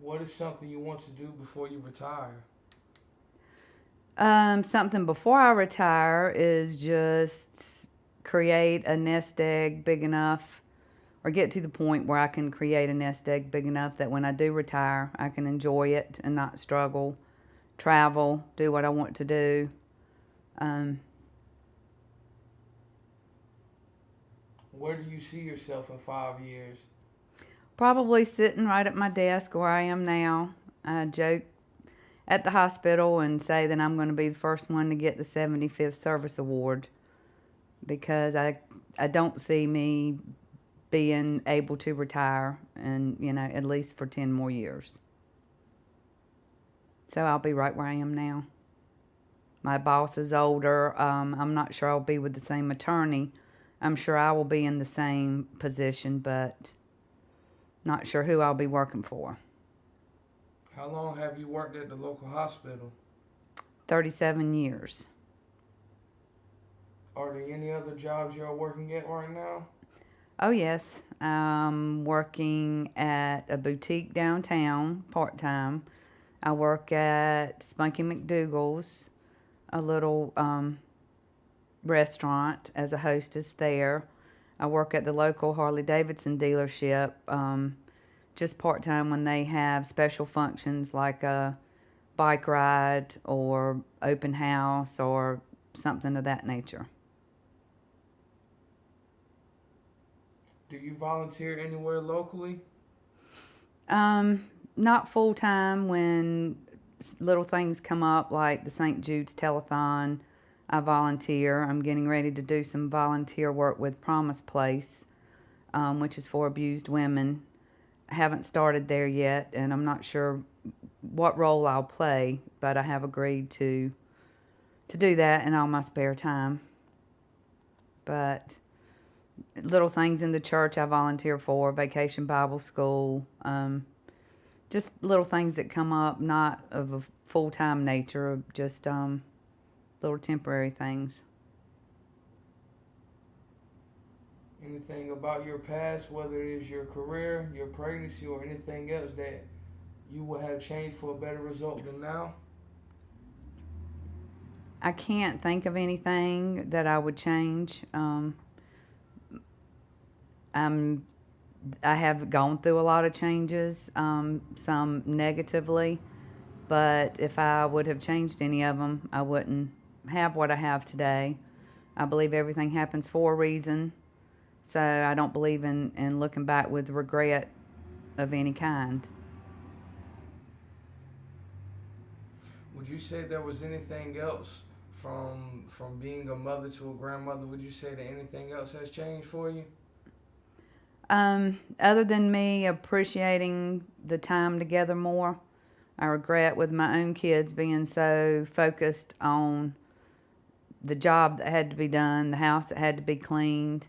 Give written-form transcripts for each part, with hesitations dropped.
What is something you want to do before you retire? Something before I retire is just create a nest egg big enough or get to the point where I can create a nest egg big enough that when I do retire, I can enjoy it and not struggle, travel, do what I want to do. Um, Where do you see yourself in 5 years? Probably sitting right at my desk where I am now. I joke at the hospital and say that I'm going to be the first one to get the 75th Service Award because I don't see me being able to retire and, at least for 10 more years. So I'll be right where I am now. My boss is older. I'm not sure I'll be with the same attorney. I'm sure I will be in the same position, but not sure who I'll be working for. How long have you worked at the local hospital? 37 years. Are there any other jobs you're working at right now? Oh, yes. I'm working at a boutique downtown part time. I work at Spunky McDougal's, a little restaurant, as a hostess there. I work at the local Harley Davidson dealership just part time when they have special functions like a bike ride or open house or something of that nature. Do you volunteer anywhere locally? Um, Not full time when little things come up like the St. Jude's Telethon. I volunteer. I'm getting ready to do some volunteer work with Promise Place, which is for abused women. I haven't started there yet, and I'm not sure what role I'll play, but I have agreed to do that in all my spare time. But little things in the church I volunteer for, Vacation Bible School, just little things that come up, not of a full time nature, just little temporary things. Anything about your past, whether it is your career, your pregnancy, or anything else that you would have changed for a better result than now? I can't think of anything that I would change. I'm I have gone through a lot of changes, some negatively, but if I would have changed any of them, I wouldn't have what I have today. I believe everything happens for a reason, so I don't believe in looking back with regret of any kind. Would you say there was anything else from being a mother to a grandmother? Would you say that anything else has changed for you? Other than me appreciating the time together more, I regret with my own kids being so focused on the job that had to be done, the house that had to be cleaned,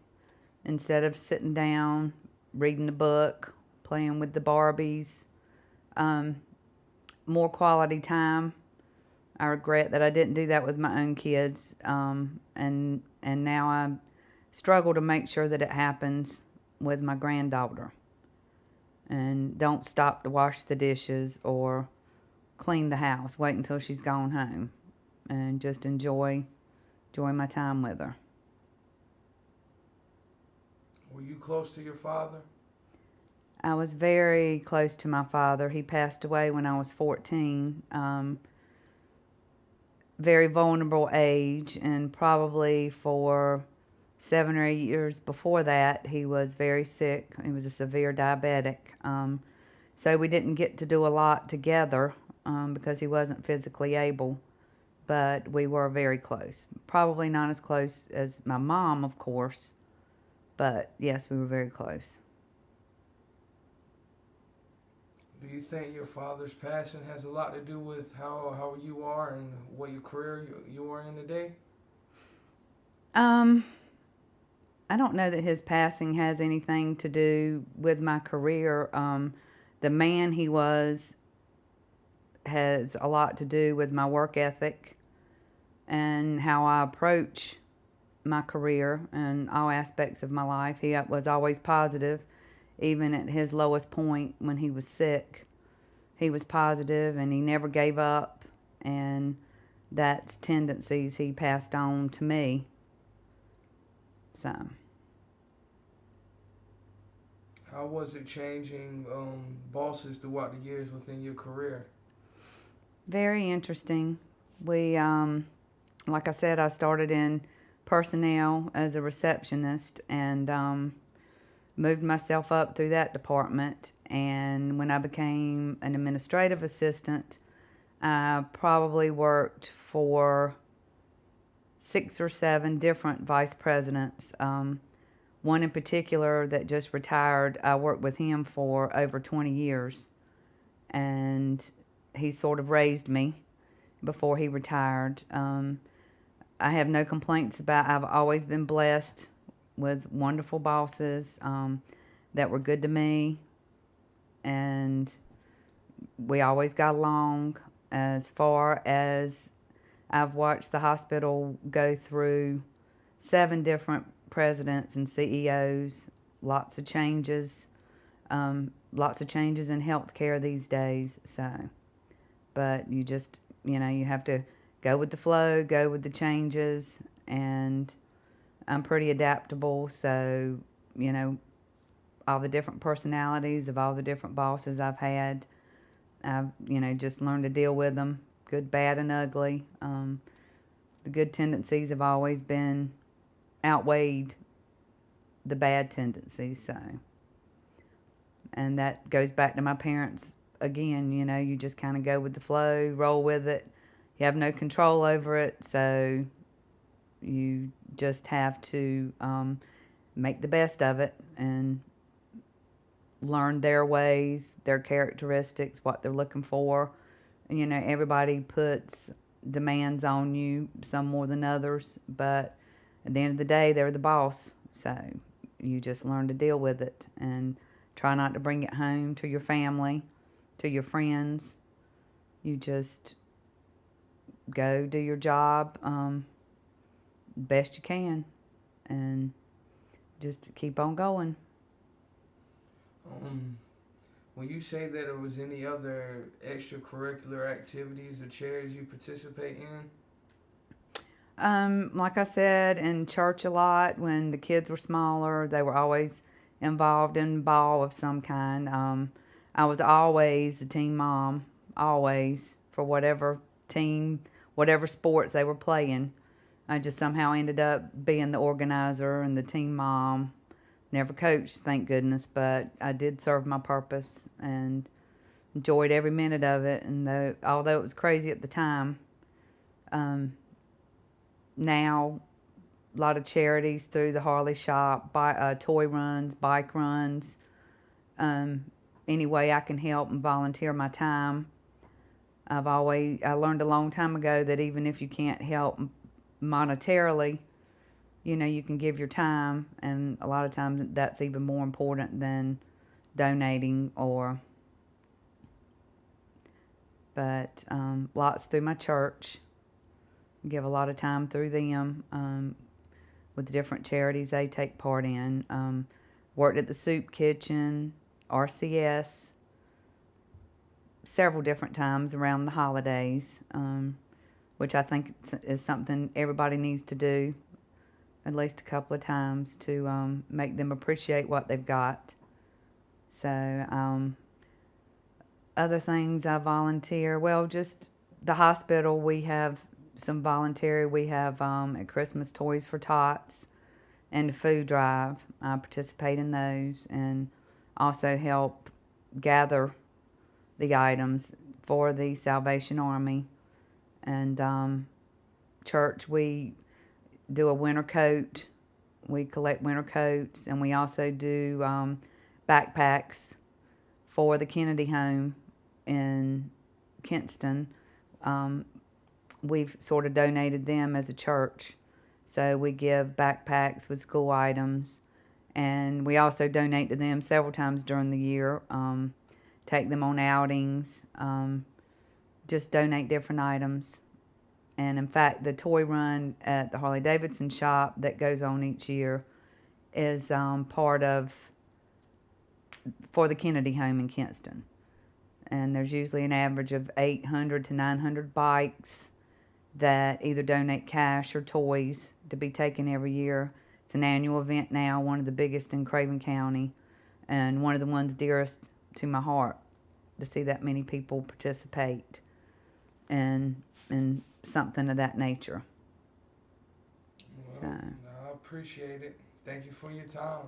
instead of sitting down, reading a book, playing with the Barbies, um, more quality time. I regret that I didn't do that with my own kids, and now I struggle to make sure that it happens with my granddaughter, and don't stop to wash the dishes or clean the house. Wait until she's gone home, and just enjoy my time with her. Were you close to your father? I was very close to my father. He passed away when I was 14. Very vulnerable age, and probably for 7 or 8 years before that, he was very sick. He was a severe diabetic. So we didn't get to do a lot together because he wasn't physically able, but we were very close. Probably not as close as my mom, of course, but yes, we were very close. Do you think your father's passing has a lot to do with how you are and what your career you are in today? Um, I don't know that his passing has anything to do with my career. The man he was has a lot to do with my work ethic and how I approach my career and all aspects of my life. He was always positive, even at his lowest point when he was sick. he was positive and he never gave up, and that's tendencies he passed on to me. So How was it changing bosses throughout the years within your career? very interesting. We like I said, I started in personnel as a receptionist, and moved myself up through that department. And when I became an administrative assistant, I probably worked for 6 or 7 different vice presidents. One in particular that just retired, I worked with him for over 20 years. And he sort of raised me before he retired. I have no complaints about. I've always been blessed with wonderful bosses that were good to me, and we always got along. As far as I've watched the hospital go through 7 different presidents and CEOs, lots of changes, lots of changes in healthcare these days. So, but you just, you have to go with the flow, go with the changes, and I'm pretty adaptable. So, all the different personalities of all the different bosses I've had, I've, just learned to deal with them, good, bad, and ugly. The good tendencies have always been outweighed the bad tendencies. So, and that goes back to my parents again. You just kind of go with the flow, roll with it. You have no control over it, so you just have to make the best of it and learn their ways, their characteristics, what they're looking for. Everybody puts demands on you, some more than others, but at the end of the day, they're the boss. So you just learn to deal with it and try not to bring it home to your family, to your friends. You just go do your job best you can and just keep on going. When you say that there was any other extracurricular activities or charities you participate in? Like I said, in church a lot, when the kids were smaller, they were always involved in ball of some kind. I was always the team mom, always, for whatever team, whatever sports they were playing. I just somehow ended up being the organizer and the team mom. Never coached, thank goodness, but I did serve my purpose and enjoyed every minute of it. And although it was crazy at the time, now a lot of charities through the Harley shop, toy runs, bike runs, any way I can help and volunteer my time. I learned a long time ago that even if you can't help monetarily, you can give your time, and a lot of times that's even more important than donating but lots through my church. Give a lot of time through them with the different charities they take part in. Worked at the soup kitchen, RCS, several different times around the holidays, which I think is something everybody needs to do at least a couple of times to make them appreciate what they've got. So other things I volunteer, well, just the hospital, we have some voluntary. We have at Christmas Toys for Tots and the food drive. I participate in those and also help gather the items for the Salvation Army. And church, we do a winter coat. We collect winter coats, and we also do backpacks for the Kennedy home in Kinston. We've sort of donated them as a church. So we give backpacks with school items, and we also donate to them several times during the year. Take them on outings, just donate different items. And in fact, the toy run at the Harley-Davidson shop that goes on each year is for the Kennedy home in Kinston. and there's usually an average of 800 to 900 bikes that either donate cash or toys to be taken every year. It's an annual event now, one of the biggest in Craven County, and one of the ones dearest to my heart, to see that many people participate in something of that nature. Well, So. I appreciate it. Thank you for your time.